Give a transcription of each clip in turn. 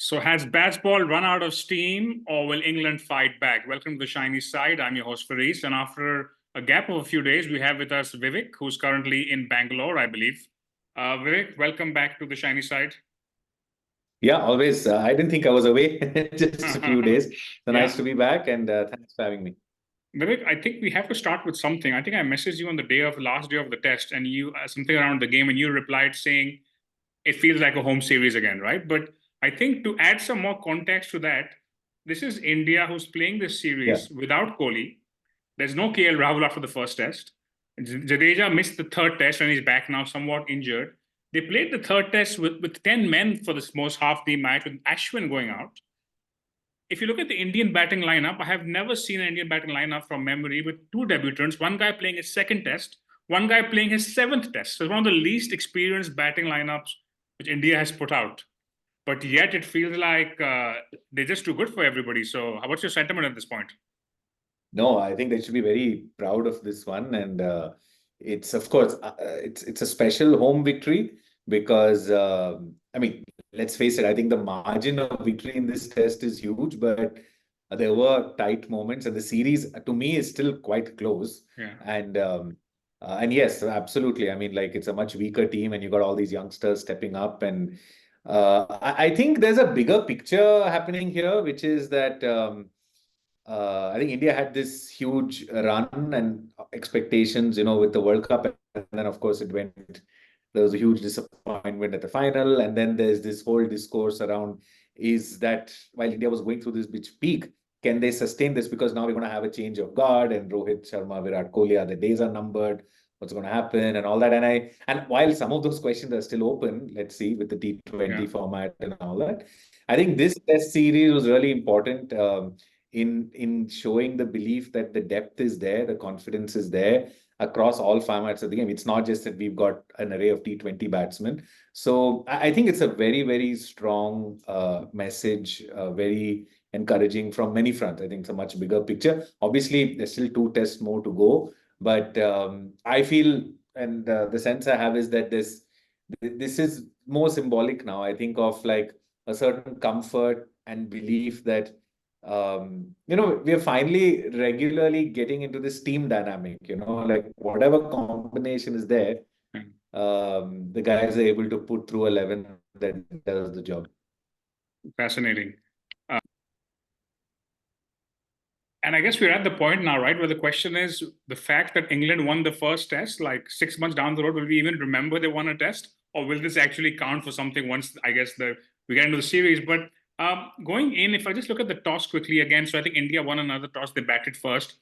So has baseball run out of steam or will England fight back? Welcome to the shiny side. I'm your host, Faris. And after a gap of a few days, we have with us Vivek, who's currently in Bangalore, I believe. Vivek, welcome back to the shiny side. Yeah, always. I didn't think I was away just a few days. So Yeah. nice to be back, and thanks for having me. Vivek, I think we have to start with something. I think I messaged you on the last day of the test, and you something around the game, and you replied saying it feels like a home series again, right? But I think to add some more context to that, this is India who's playing this Yeah, series without Kohli. There's no KL Rahul after the first test. Jadeja missed the third test and he's back now somewhat injured. They played the third test with 10 men for this most half the match with Ashwin going out. If you look at the Indian batting lineup, I have never seen an Indian batting lineup from memory with two debutants, one guy playing his second test, one guy playing his seventh test. So it's one of the least experienced batting lineups which India has put out. But yet it feels like they're just too good for everybody. So what's your sentiment at this point? no, I think they should be very proud of this one, and it's of course it's a special home victory because I mean, let's face it. I think the margin of victory in this test is huge, but there were tight moments, and the series to me is still quite close. Yeah. And yes, absolutely. I mean, like it's a much weaker team, and you got all these youngsters stepping up, and I think there's a bigger picture happening here, which is that. I think India had this huge run and expectations, with the World Cup. And then, of course, there was a huge disappointment at the final. And then there's this whole discourse around is that while India was going through this big peak, can they sustain this? Because now we're going to have a change of guard and Rohit Sharma, Virat Kohli, the days are numbered. What's going to happen and all that. And while some of those questions are still open, let's see with the T20 format and all that. I think this test series was really important. In showing the belief that the depth is there, the confidence is there across all formats of the game. It's not just that we've got an array of T20 batsmen. So I think it's a very, very strong message, very encouraging from many fronts. I think it's a much bigger picture. Obviously, there's still two tests more to go, but I feel, and the sense I have is that this is more symbolic now. I think of like a certain comfort and belief that we are finally regularly getting into this team dynamic, like whatever combination is there, the guys are able to put through 11 that does the job. Fascinating. And I guess we're at the point now, right, where the question is the fact that England won the first test, like 6 months down the road, will we even remember they won a test? Or will this actually count for something once, I guess, we get into the series? But going in, if I just look at the toss quickly again, so I think India won another toss. They batted first.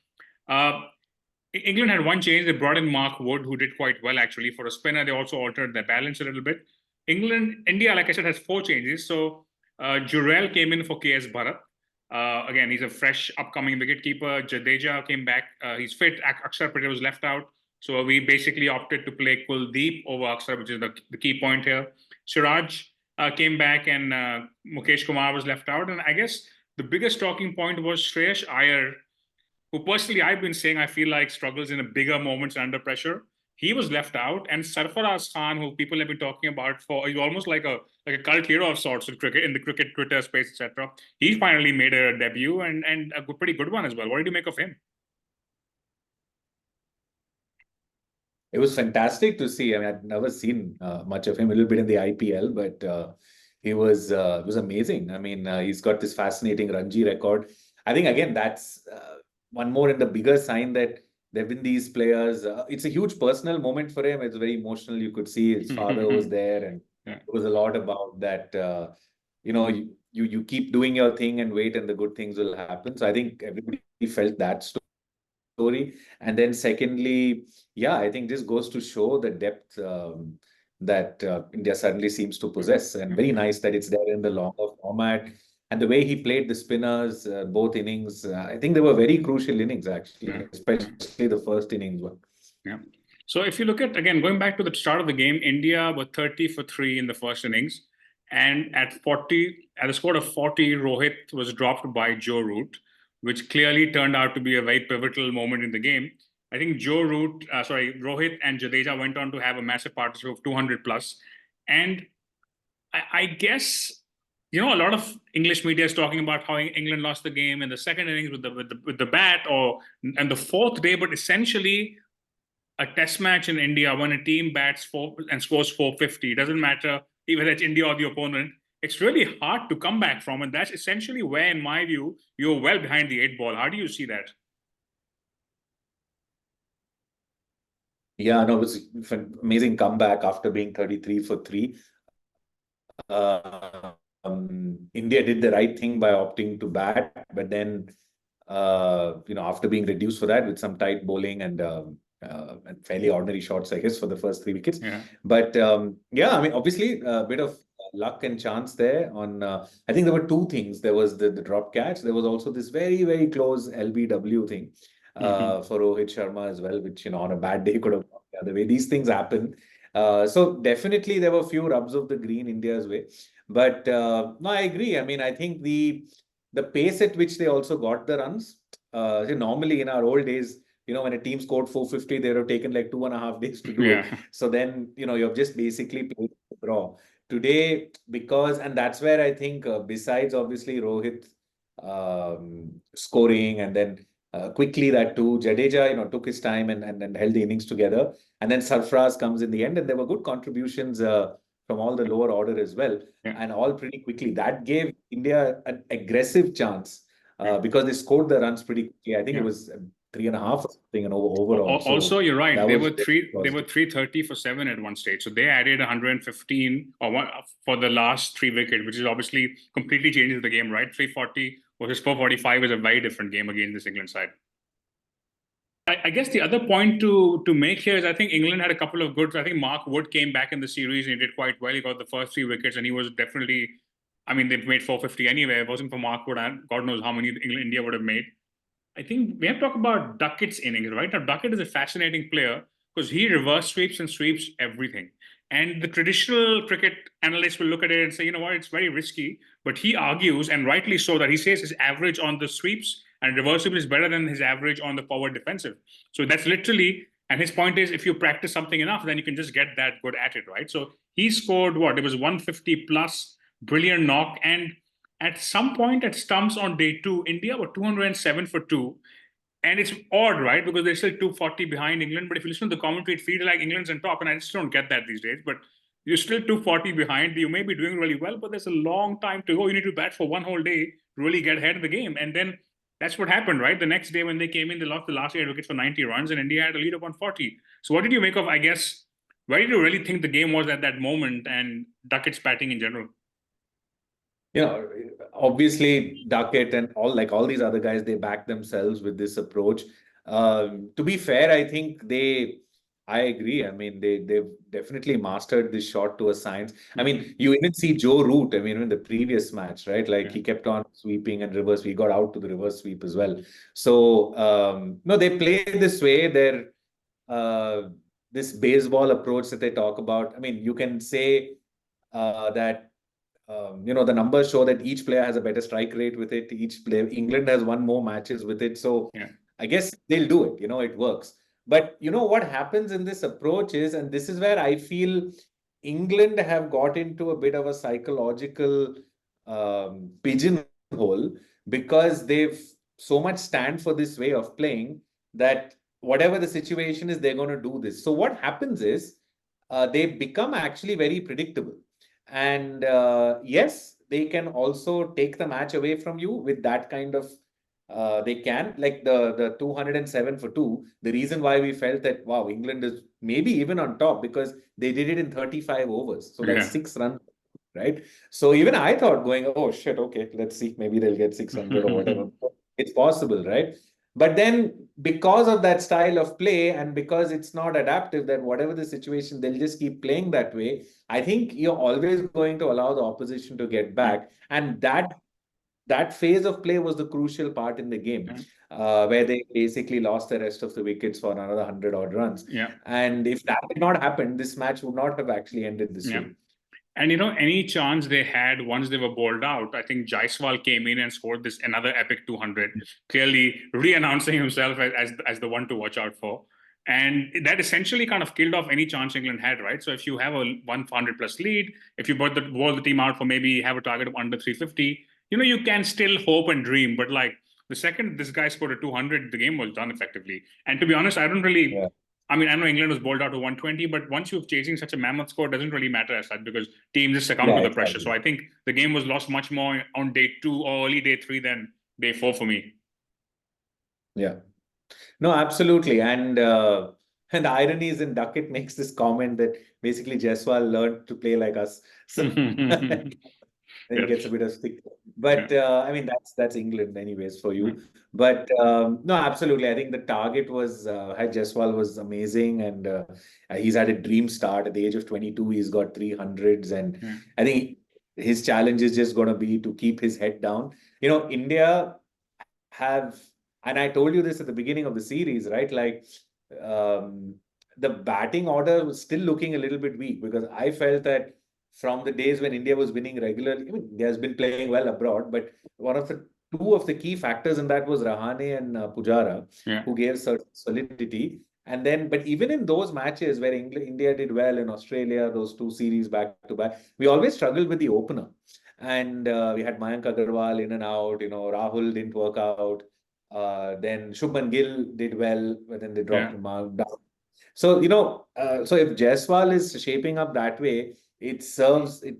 England had one change. They brought in Mark Wood, who did quite well, actually. For a spinner, they also altered their balance a little bit. India, like I said, has four changes. So Jurel came in for KS Bharat. Again, he's a fresh, upcoming wicketkeeper. Jadeja came back. He's fit. Akshar Patel was left out. So we basically opted to play Kuldeep over Akshar, which is the key point here. Siraj came back and Mukesh Kumar was left out. And I guess the biggest talking point was Shreyash Iyer, who personally I've been saying I feel like struggles in a bigger moments under pressure. He was left out, and Sarfaraz Khan, who people have been talking about he's almost like a cult hero of sorts in cricket, in the cricket Twitter space, etc. He finally made a debut and a pretty good one as well. What did you make of him? It was fantastic to see. I mean, I'd never seen much of him, a little bit in the IPL, but it was amazing. I mean, he's got this fascinating Ranji record. I think, again, that's one more in the bigger sign that there have been these players. It's a huge personal moment for him. It's very emotional. You could see his father was there, and it was a lot about that. You keep doing your thing and wait, and the good things will happen. So I think everybody felt that story. And then secondly, yeah, I think this goes to show the depth that India suddenly seems to possess. And very nice that it's there in the longer format. And the way he played the spinners, both innings, I think they were very crucial innings, actually, especially the first innings one. Yeah. So if you look at, again, going back to the start of the game, India were 30 for 3 in the first innings. And at a score of 40, Rohit was dropped by Joe Root, which clearly turned out to be a very pivotal moment in the game. I think Rohit and Jadeja went on to have a massive partnership of 200 plus. And I guess A lot of English media is talking about how England lost the game in the second innings with the bat, or and the fourth day. But essentially, a test match in India, when a team bats four and scores 450, it doesn't matter whether it's India or the opponent. It's really hard to come back from, and that's essentially where, in my view, you're well behind the eight ball. How do you see that? Yeah, no, it was an amazing comeback after being 33 for 3. India did the right thing by opting to bat, but then, after being reduced for that with some tight bowling and fairly ordinary shots, I guess, for the first 3 wickets. Yeah. But yeah, I mean, obviously, a bit of luck and chance there. I think there were two things. There was the drop catch. There was also this very, very close LBW thing for Rohit Sharma as well, which, on a bad day could have gone the other way. These things happen. So definitely there were a few rubs of the green India's way. But no, I agree. I mean, I think the pace at which they also got the runs, normally in our old days, when a team scored 450, they would have taken like 2.5 days to do it. Yeah. So then, you've just basically played the draw. Today, and that's where I think, besides obviously Rohit scoring, and then quickly that too, Jadeja, took his time and held the innings together. And then Sarfraz comes in the end, and there were good contributions from all the lower order as well, Yeah. and all pretty quickly. That gave India an aggressive chance Yeah. because they scored the runs pretty quickly. I think Yeah. it was 3.5 or something, and overall. Also, So you're right. that They was were very three. They were positive. 330 for 7 at one stage. So they added 115 or one for the last 3 wickets, which is obviously completely changes the game, right? 340 versus 445 is a very different game against this England side. I guess the other point to make here is I think England had a couple of good. I think Mark Wood came back in the series and he did quite well. He got the first 3 wickets and he was definitely. I mean, they made 450 anyway. If it wasn't for Mark Wood, and God knows how many India would have made. I think we have to talk about Duckett's innings, right? Now, Duckett is a fascinating player because he reverse sweeps and sweeps everything. And the traditional cricket analysts will look at it and say, you know what, it's very risky. But he argues, and rightly so, that he says his average on the sweeps and reverse sweeps is better than his average on the forward defensive. So that's literally, and his point is, if you practice something enough, then you can just get that good at it, right? So he scored what? It was 150 plus, brilliant knock. And at some point at stumps on day 2, India were 207 for 2. And it's odd, right? Because they're still 240 behind England. But if you listen to the commentary, it feels like England's on top. And I just don't get that these days. But you're still 240 behind. You may be doing really well, but there's a long time to go. You need to bat for one whole day to really get ahead of the game. And then that's what happened, right? The next day when they came in, they lost the last 8 wickets for 90 runs, and India had a lead of 140. So what did you make of, I guess, where did you really think the game was at that moment and Duckett's batting in general? Obviously Duckett and all these other guys, they back themselves with this approach. To be fair, I think I agree. I mean, they've definitely mastered this shot to a science. I mean, you even see Joe Root. I mean, in the previous match, right? Like he kept on sweeping and reverse. We got out to the reverse sweep as well. So no, they play this way. They're this baseball approach that they talk about. I mean, you can say that the numbers show that each player has a better strike rate with it. England has won more matches with it. So I guess they'll do it. It works. But what happens in this approach is, and this is where I feel England have got into a bit of a psychological pigeonhole, because they've so much stand for this way of playing that whatever the situation is, they're going to do this. So what happens is they become actually very predictable. And yes, they can also take the match away from you with that kind of they can, like the 207 for 2. The reason why we felt that, wow, England is maybe even on top, because they did it in 35 overs. So that's 6 runs, right? So even I thought going, oh shit, okay, let's see, maybe they'll get 600 or whatever. It's possible, right? But then because of that style of play, and because it's not adaptive, that whatever the situation, they'll just keep playing that way. I think you're always going to allow the opposition to get back. And that phase of play was the crucial part in the game, where they basically lost the rest of the wickets for another 100 odd runs. And if that did not happen, this match would not have actually ended this way. And any chance they had once they were bowled out, I think Jaiswal came in and scored this another epic 200, clearly re-announcing himself as the one to watch out for. And that essentially kind of killed off any chance England had, right? So if you have a 100 plus lead, if you bought the team out for maybe have a target of under 350, you can still hope and dream. But like the second this guy scored a 200, the game was done effectively. And to be honest, I don't really. Yeah. I mean, I know England was bowled out to 120, but once you're chasing such a mammoth score, it doesn't really matter as such because teams just succumb Yeah, to the pressure. So exactly. I think the game was lost much more on day 2 or early day 3 than day 4 for me. Yeah. No, absolutely. And the irony is in Duckett makes this comment that basically Jaiswal learned to play like us. So then he Yeah, gets a bit of stick. yeah, But I mean that's England anyways for you. mm, But no, absolutely. I think the target was had Jaiswal was amazing, and he's had a dream start at the age of 22. He's got 300s, and yeah, I think his challenge is just going to be to keep his head down. India have, and I told you this at the beginning of the series, right? Like, um, the batting order was still looking a little bit weak because I felt that from the days when India was winning regularly, I mean, India has been playing well abroad, but one of the two of the key factors in that was Rahane and Pujara, yeah, who gave certain solidity. And then, but even in those matches where India did well in Australia, those two series back to back, we always struggled with the opener. And we had Mayank Agarwal in and out. Rahul didn't work out. Then Shubman Gill did well, but then they dropped yeah. him out down. So, so if Jaiswal is shaping up that way, it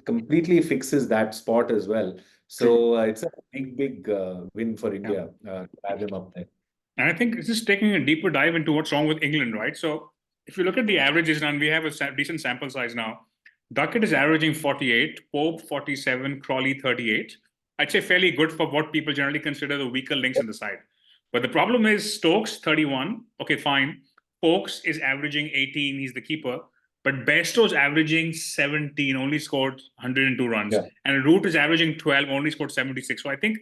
completely fixes that spot as well. True. So it's a big, big win for Yeah. India to have him up there. And I think it's just taking a deeper dive into what's wrong with England, right? So if you look at the averages now, and we have a decent sample size now, Duckett is averaging 48, Pope 47, Crawley 38. I'd say fairly good for what people generally consider the weaker links in the side. But the problem is Stokes 31. Okay, fine. Pokes is averaging 18. He's the keeper. But Bairstow's averaging 17, only scored 102 runs. Yeah. And Root is averaging 12, only scored 76. So I think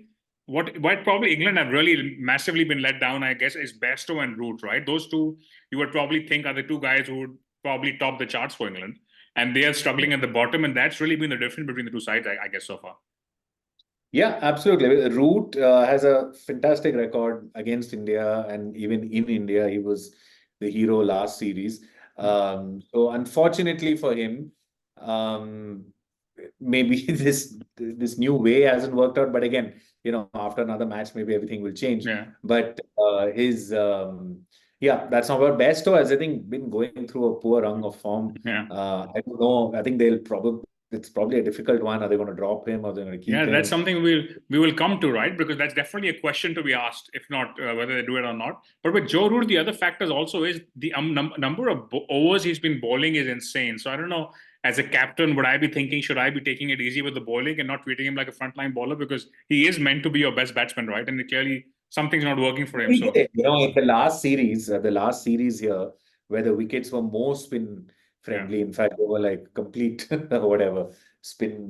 what probably England have really massively been let down, I guess, is Bairstow and Root, right? Those two you would probably think are the two guys who would probably top the charts for England, and they are struggling at the bottom, and that's really been the difference between the two sides, I guess, so far. Yeah, absolutely. Root has a fantastic record against India, and even in India, he was the hero last series. So unfortunately for him, um, maybe this new way hasn't worked out. But again, after another match, maybe everything will change. Yeah, But yeah, that's not about Bairstow has, I think, been going through a poor rung of form. yeah. I don't know. I think it's probably a difficult one. Are they going to drop him or they're going to keep Yeah, that's him? something we will come to, right? Because that's definitely a question to be asked, if not whether they do it or not. But with Joe Root, the other factors also is the number of overs he's been bowling is insane. So I don't know, as a captain, would I be thinking, should I be taking it easy with the bowling and not treating him like a frontline bowler? Because he is meant to be your best batsman, right? And clearly something's not working for him. He did So it. In the last series here, where the wickets were more spin yeah, friendly. In fact, they were like complete whatever spin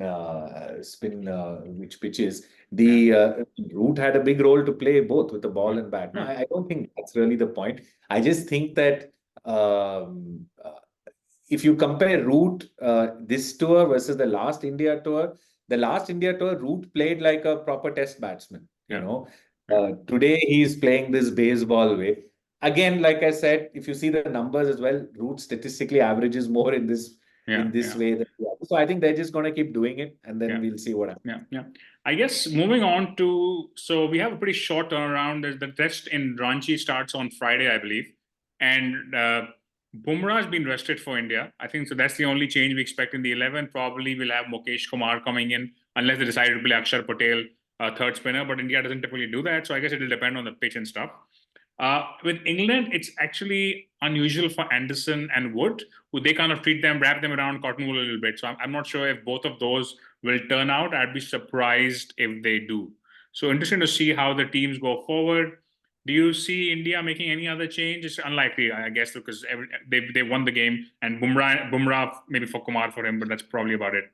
which pitches. yeah, The Root had a big role to play both with the ball yeah, and bat. No, yeah, I don't think that's really the point. I just think that if you compare Root this tour versus the last India tour, Root played like a proper test batsman. yeah, yeah, Today he's playing this baseball way. Again, like I said, if you see the numbers as well, Root statistically averages more in this yeah, yeah. way than the other. So I think they're just going to keep doing it, and then Yeah. we'll see what happens. Yeah, yeah. I guess moving on to, so we have a pretty short turnaround. The test in Ranchi starts on Friday, I believe, and Bumrah has been rested for India. I think so. That's the only change we expect in the 11. Probably we'll have Mukesh Kumar coming in unless they decide to play Akshar Patel, third spinner. But India doesn't typically do that, so I guess it will depend on the pitch and stuff. With England, it's actually unusual for Anderson and Wood, who they kind of treat them, wrap them around cotton wool a little bit. So I'm not sure if both of those will turn out. I'd be surprised if they do. So interesting to see how the teams go forward. Do you see India making any other change? It's unlikely, I guess, because they won the game, and Bumrah maybe for Kumar for him, but that's probably about it.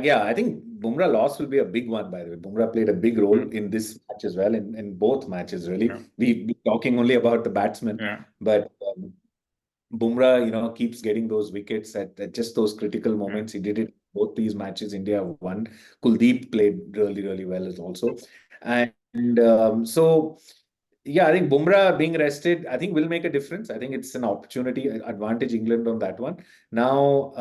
Yeah, I think Bumrah loss will be a big one, by the way. Bumrah played a big role Mm, in this match as well, in both matches, really. yeah, We're talking only about the batsmen, yeah, but Bumrah, keeps getting those wickets at just those critical yeah, moments. He did it both these matches. India won. Kuldeep played really, really well as also. And so Yeah, I think Bumrah being rested, I think will make a difference. I think it's an opportunity advantage England on that one. Now,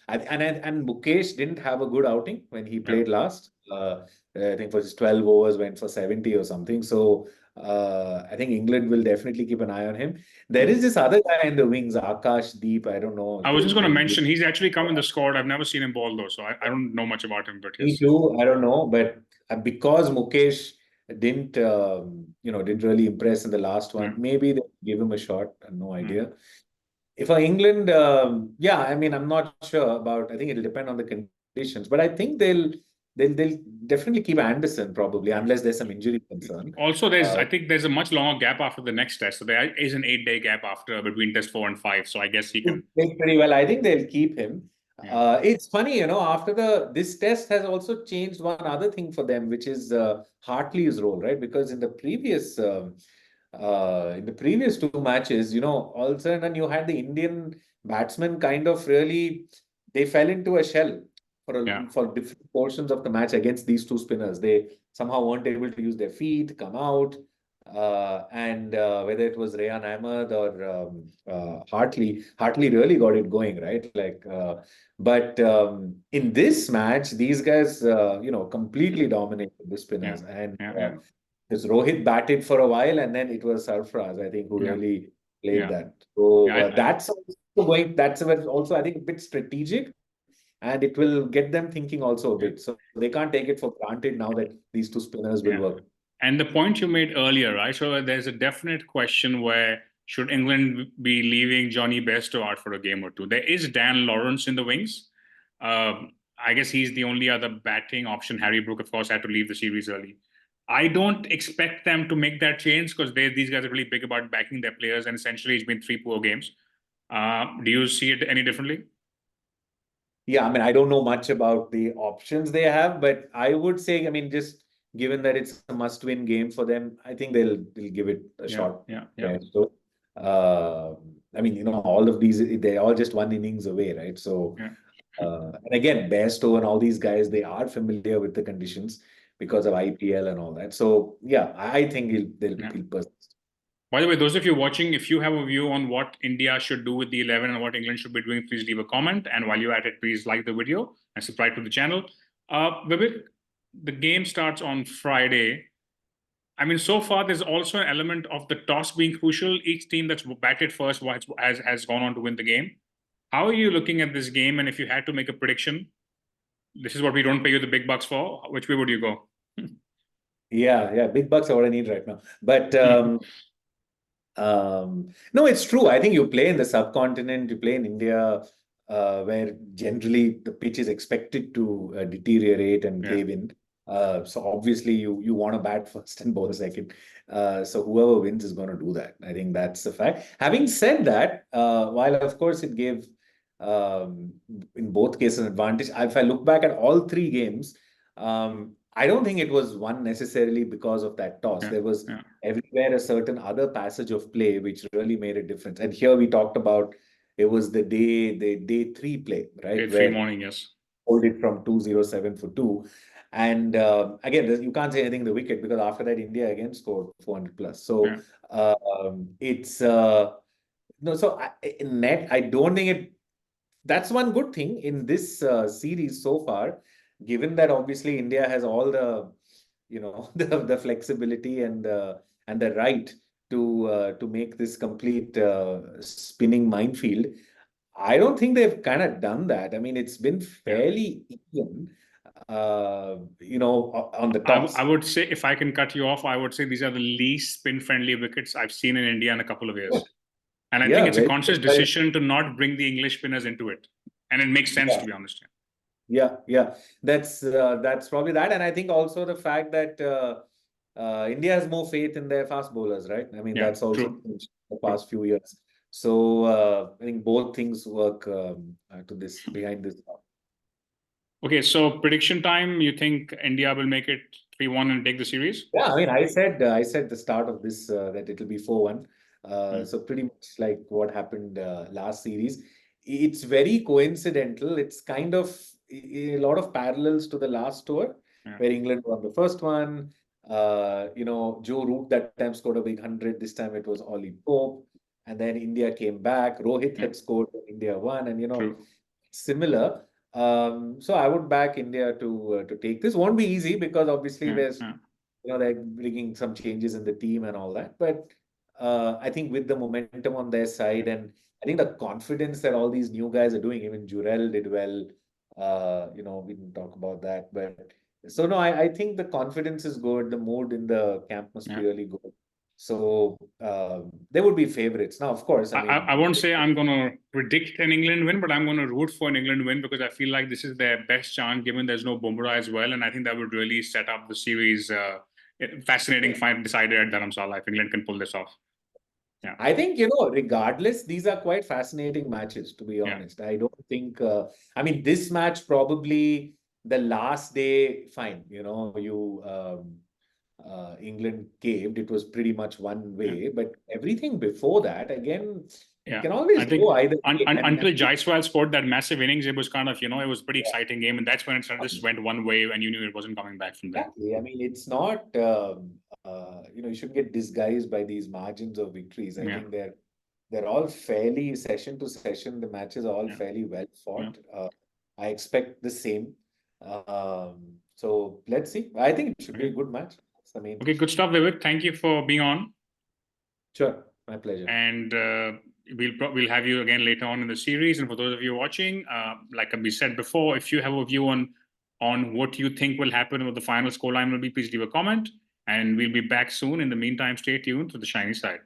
and Mukesh didn't have a good outing when he Yeah. played last. I think for his 12 overs went for 70 or something. So I think England will definitely keep an eye on him. There is this other guy in the wings, Akash Deep. I don't know. I was just going to Maybe mention he's actually come in the squad. I've never seen him ball though, so I don't know much about him. But me yes, too. I don't know, but because Mukesh didn't really impress in the last yeah, one, maybe they give him a shot. No yeah, idea. If for England, yeah, I mean, I'm not sure about. I think it'll depend on the conditions, but I think they'll definitely keep Anderson probably, yeah. unless there's some injury concern. Also, Uh, I think there's a much longer gap after the next test. So there is an 8 day gap after between test 4 and 5. So I guess he He can. played pretty well. I think they'll keep him. Yeah, It's funny, after this test has also changed one other thing for them, which is Hartley's role, right? Because in the previous two matches, all of a sudden you had the Indian batsmen kind of really they fell into a shell yeah, for different portions of the match against these two spinners. They somehow weren't able to use their feet, come out. And whether it was Rayan Ahmed or Hartley really got it going, right? But in this match, these guys, completely dominated the yeah, spinners. And yeah, yeah, because Rohit batted for a while, and then it was Sarfraz, I think, who yeah, really played yeah, that. So yeah. that's also also, I think, a bit strategic, and it will get them thinking also a Yeah. bit. So they can't take it for granted now that these two spinners will Yeah. work. And the point you made earlier, right? So there's a definite question where should England be leaving Johnny Bairstow out for a game or two? There is Dan Lawrence in the wings. I guess he's the only other batting option. Harry Brook, of course, had to leave the series early. I don't expect them to make that change because these guys are really big about backing their players, and essentially it's been 3 poor games. Do you see it any differently? Yeah, I mean, I don't know much about the options they have, but I would say, I mean, just given that it's a must-win game for them, I think they'll give it a Yeah, shot yeah, yeah, there. So, I mean, all of these, they're all just one innings away, right? So, yeah, and again, Bairstow and all these guys, they are familiar with the conditions because of IPL and all that. So, yeah, I think yeah. he'll persist. By the way, those of you watching, if you have a view on what India should do with the 11 and what England should be doing, please leave a comment. And while you're at it, please like the video and subscribe to the channel. Vivek, the game starts on Friday. I mean, so far, there's also an element of the toss being crucial. Each team that's batted first has gone on to win the game. How are you looking at this game? And if you had to make a prediction, this is what we don't pay you the big bucks for, which way would you go? Yeah, big bucks are what I need right now. But no, it's true. I think you play in the subcontinent, you play in India, where generally the pitch is expected to deteriorate and Yeah, cave in. So obviously you want to bat first and bowl second. So whoever wins is going to do that. I think that's a fact. Having said that, while of course it gave um, in both cases an advantage, if I look back at all three games, I don't think it was one necessarily because of that toss. yeah, There was yeah. everywhere a certain other passage of play which really made a difference. And here we talked about it was the day three play, Day right? three Where morning, yes. hold it from 207 for two. And again, you can't say anything in the wicket because after that, India again scored 400 plus. Yeah, So it's no, so in net, I don't think that's one good thing in this series so far, given that obviously India has all the the flexibility and the right to make this complete spinning minefield. I don't think they've kind of done that. I mean, it's been yeah. fairly even, on the I toss. would say, if I can cut you off, I would say these are the least spin-friendly wickets I've seen in India in a couple of years. And I think Yeah, it's a very, conscious very, decision to not bring the English spinners into it. And it makes sense, yeah. to be honest. Yeah. That's probably that, and I think also the fact that India has more faith in their fast bowlers, right? I mean, Yeah, that's also true, changed the true. past few years. So I think both things work to this behind this. Okay, so prediction time. You think India will make it 3-1 and take the series? Yeah, I mean, I said the start of this that it'll be 4-1. Hmm. So pretty much like what happened last series. It's very coincidental. It's kind of a lot of parallels to the last tour Yeah, where England won the first one. Joe Root that time scored a big 100. This time it was Ollie Pope. And then India came back. Rohit had scored when India won. And, True. similar. So I would back India to take this. Won't be easy because obviously there's, they're bringing some changes in the team and all that. But I think with the momentum on their side, and I think the confidence that all these new guys are doing, even Jurel did well. We didn't talk about that, but so no, I think the confidence is good. The mood in the camp must be really good. So they would be favorites. Now, of course, I won't say I'm going to predict an England win, but I'm going to root for an England win because I feel like this is their best chance given there's no Bumrah as well. And I think that would really set up the series. Fascinating fight decided at Dharamsala if England can pull this off. Yeah. I think, regardless, these are quite fascinating matches, to be honest. I don't think, this match probably the last day, fine, England caved. It was pretty much one way, but everything before that, again, you can always go either way. Until Jaiswal scored that massive innings, it was kind of, it was a pretty exciting game. And that's when it just went one way and you knew it wasn't coming back from there. Exactly. It's not, you shouldn't get disguised by these margins of victories. I think they're all fairly session to session. The matches are all fairly well fought. I expect the same. So let's see. I think it should be a good match. Okay, good stuff, Vivek. Thank you for being on. Sure, my pleasure. And we'll have you again later on in the series. And for those of you watching, like we said before, if you have a view on what you think will happen, what the final scoreline will be, please leave a comment. And we'll be back soon. In the meantime, stay tuned to the shiny side.